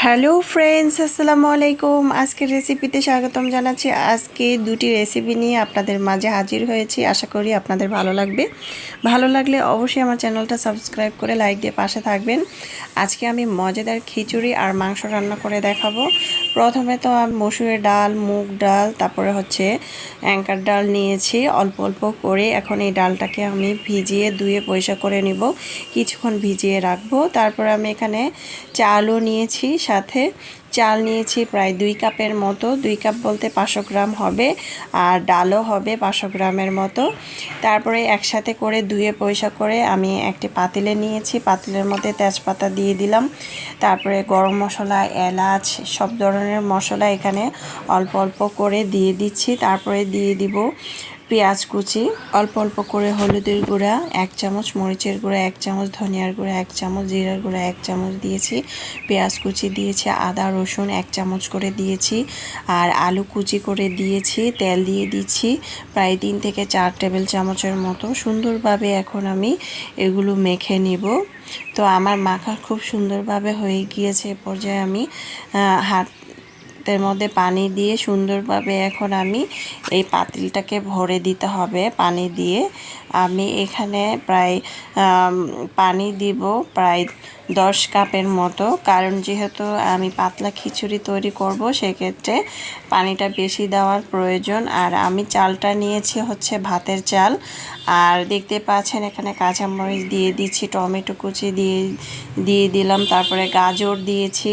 Hello friends, আসসালামু আলাইকুম। আজকের রেসিপিতে স্বাগতম জানাচ্ছি। আজকে দুটি রেসিপি নিয়ে আপনাদের মাঝে হাজির হয়েছি। আশা করি আপনাদের ভালো লাগবে। ভালো লাগলে অবশ্যই আমার চ্যানেলটা সাবস্ক্রাইব করে লাইক দিয়ে পাশে থাকবেন। আজকে আমি মজাদার খিচুড়ি আর মাংস রান্না করে দেখাবো। প্রথমে তো আমি মসুরের ডাল, মুগ ডাল, তারপরে হচ্ছে অ্যাঙ্কার ডাল নিয়েছি অল্প অল্প করে। এখন এই ডালটাকে আমি ভিজিয়ে ধুয়ে পরিষ্কার করে নিব, কিছুক্ষণ ভিজিয়ে রাখবো। তারপরে আমি এখানে চালও নিয়েছি, সাথে চাল নিয়েছি প্রায় 2 কাপের মতো। 2 কাপ বলতে 500 গ্রাম হবে, আর ডালও হবে 500 গ্রামের মতো। তারপরে একসাথে করে ধুয়ে পরিষ্কার করে আমি একটি পাতিলে নিয়েছি। পাতিলের মধ্যে তেজপাতা দিয়ে দিলাম, তারপরে গরম মশলা, এলাচ, সব ধরনের মশলা এখানে অল্প অল্প করে দিয়ে দিচ্ছি। তারপরে দিয়ে দিব পেঁয়াজ কুচি, অল্প অল্প করে হলুদের গুঁড়া 1 চামচ, মরিচের গুঁড়া 1 চামচ, ধনিয়ার গুঁড়া 1 চামচ, জিরার গুঁড়া 1 চামচ দিয়েছি, পেঁয়াজ কুচি দিয়েছি, আদা রসুন 1 চামচ করে দিয়েছি, আর আলু কুচি করে দিয়েছি। তেল দিয়ে দিচ্ছি প্রায় 3 থেকে 4 টেবিল চামচের মতো। সুন্দরভাবে এখন আমি এগুলো মেখে নিব। তো আমার মাখা খুব সুন্দরভাবে হয়ে গিয়েছে। এ পর্যায়ে আমি হাতের মধ্যে পানি দিয়ে সুন্দরভাবে এখন আমি এই পাতিলটাকে ভরে দিতে হবে পানি দিয়ে। আমি এখানে প্রায় পানি দিব প্রায় 10 কাপের মতো, কারণ যেহেতু আমি পাতলা খিচুড়ি তৈরি করব সেক্ষেত্রে পানিটা বেশি দেওয়ার প্রয়োজন। আর আমি চালটা নিয়েছি হচ্ছে ভাতের চাল। আর দেখতে পাচ্ছেন এখানে কাঁচামরিচ দিয়ে দিচ্ছি, টমেটো কুচি দিয়ে দিলাম, তারপরে গাজর দিয়েছি,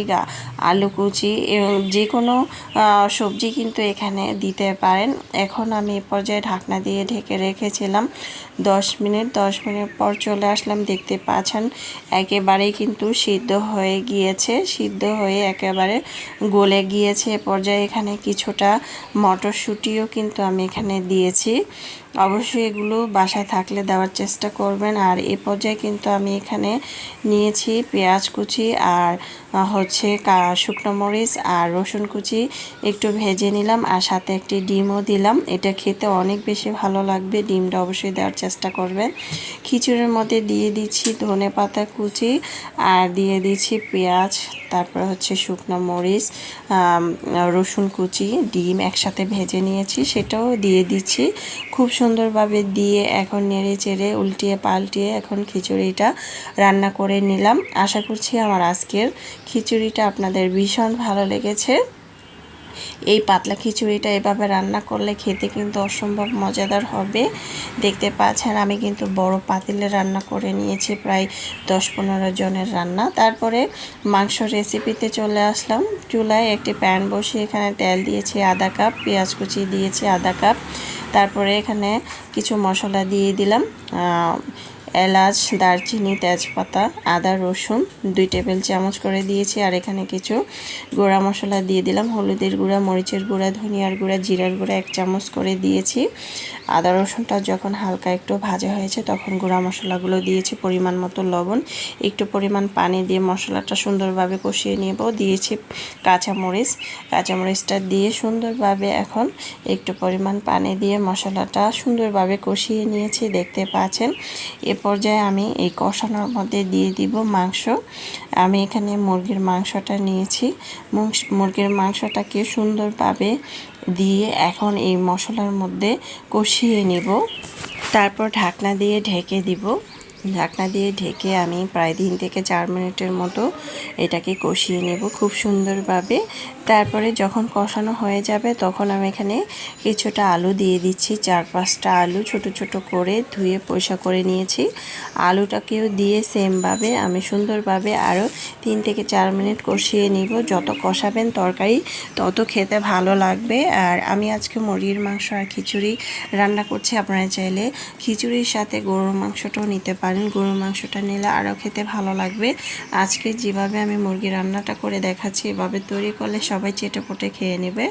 আলু কুচি, এবং যে কোনো সবজি কিন্তু এখানে দিতে পারেন। এখন আমি এ পর্যায়ে ঢাকনা দিয়ে ঢেকে রেখেছিলাম 10 মিনিট। 10 মিনিট পর চলে আসলাম, দেখতে পাচ্ছেন একেবারেই কিন্তু সিদ্ধ হয়ে গিয়েছে, সিদ্ধ হয়ে একেবারে গলে গিয়েছে। এ পর্যায়ে এখানে কিছুটা মটরশুঁটিও কিন্তু আমি এখানে দিয়েছি। অবশ্যই এগুলো বাসায় থাকলে দেওয়ার চেষ্টা করবেন। আর এ পর্যায়ে কিন্তু আমি এখানে নিয়েছি পেঁয়াজ কুচি আর হচ্ছে শুকনো মরিচ আর রসুন কুচি একটু ভেজে নিলাম, আর সাথে একটি ডিমও দিলাম। এটা খেতে অনেক বেশি ভালো লাগবে, ডিমটা অবশ্যই দেওয়ার চেষ্টা করবেন। খিচুড়ির মধ্যে দিয়ে দিচ্ছি ধনেপাতা কুচি, আর দিয়ে দিচ্ছি পেঁয়াজ, তারপরে হচ্ছে শুকনো মরিচ, রসুন কুচি, ডিম একসাথে ভেজে নিয়েছি সেটাও দিয়ে দিচ্ছি। খুব সুন্দরভাবে দিয়ে এখন নেড়ে চেড়ে উল্টিয়ে পাল্টিয়ে এখন খিচুড়িটা রান্না করে নিলাম। আশা করছি আমার আজকের খিচুড়িটা আপনাদের ভীষণ ভালো লেগেছে। এই পাতলা খিচুড়িটা এভাবে রান্না করলে খেতে কিন্তু অসম্ভব মজাদার হবে। দেখতে পাচ্ছেন আমি কিন্তু বড় পাতিলে রান্না করে নিয়েছি, প্রায় 10-15 জনের রান্না। তারপরে মাংস রেসিপিতে চলে আসলাম। চুলায় একটি প্যান বসিয়ে এখানে তেল দিয়েছি আধা কাপ, পেঁয়াজ কুচি দিয়েছি আধা কাপ, তারপরে এখানে কিছু মশলা দিয়ে দিলাম, এলাচ, দারচিনি, তেজপাতা, আদা রসুন 2 টেবিল চামচ করে দিয়েছি। আর এখানে কিছু গুঁড়া মশলা দিয়ে দিলাম, হলুদের গুঁড়া, মরিচের গুঁড়া, ধনিয়ার গুঁড়া, জিরার গুঁড়া 1 চামচ করে দিয়েছি। আদা রসুনটা যখন হালকা একটু ভাজা হয়েছে তখন গুঁড়া মশলাগুলো দিয়েছি, পরিমাণ মতো লবণ, একটু পরিমাণ পানি দিয়ে মশলাটা সুন্দরভাবে কষিয়ে নেব। দিয়েছি কাঁচামরিচটা দিয়ে সুন্দরভাবে এখন একটু পরিমাণ পানি দিয়ে মশলাটা সুন্দরভাবে কষিয়ে নিয়েছি, দেখতে পাচ্ছেন। এ পর্যায়ে আমি এই কষানোর মধ্যে দিয়ে দিব মাংস। আমি এখানে মুরগির মাংসটা নিয়েছি। মুরগির মাংসটাকে সুন্দরভাবে দিয়ে এখন এই মশলার মধ্যে কষিয়ে নিব। তারপর ঢাকনা দিয়ে ঢেকে দিব। ঢাকনা দিয়ে ঢেকে আমি প্রায় 3 থেকে 4 মিনিটের মতো এটাকে কষিয়ে নেব খুব সুন্দরভাবে। তারপরে যখন কষানো হয়ে যাবে তখন আমি এখানে কিছুটা আলু দিয়ে দিচ্ছি, 4-5টা আলু ছোট ছোট করে ধুয়ে পরিষ্কার করে নিয়েছি। আলুটাকেও দিয়ে সেমভাবে আমি সুন্দরভাবে আরও 3 থেকে 4 মিনিট কষিয়ে নিব। যত কষাবেন তরকারি তত খেতে ভালো লাগবে। আর আমি আজকে মুরগির মাংস আর খিচুড়ি রান্না করছি। আপনারা চাইলে খিচুড়ির সাথে গরুর মাংসটাও নিতে পারেন, গরুর মাংসটা নিলে আরও খেতে ভালো লাগবে। আজকে যেভাবে আমি মুরগি রান্নাটা করে দেখাচ্ছি এভাবে তৈরি করলে সবাই চেটেপুটে খেয়ে নেবে।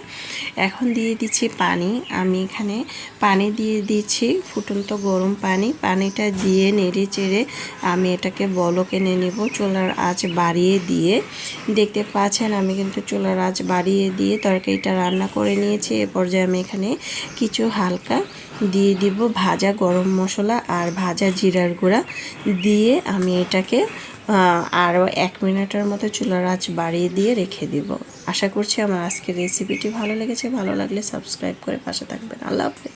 এখন দিয়ে দিচ্ছি পানি। আমি এখানে পানি দিয়ে দিচ্ছি ফুটন্ত গরম পানি। পানিটা দিয়ে নেড়ে চেড়ে আমি এটাকে বলক এনে নেব চুলার আঁচ বাড়িয়ে দিয়ে। দেখতে পাচ্ছেন আমি কিন্তু চুলার আঁচ বাড়িয়ে দিয়ে তরকারিটা রান্না করে নিয়েছি। এ পর্যায়ে আমি এখানে কিছু হালকা দিয়ে দিব ভাজা গরম মশলা আর ভাজা জিরার গুঁড়া দিয়ে আমি এটাকে আরও 1 মিনিটের মতো চুলার আঁচ বাড়িয়ে দিয়ে রেখে দিব। আশা করছি আমার আজকের রেসিপিটি ভালো লেগেছে। ভালো লাগলে সাবস্ক্রাইব করে পাশে থাকবেন। আল্লাহ হাফেজ।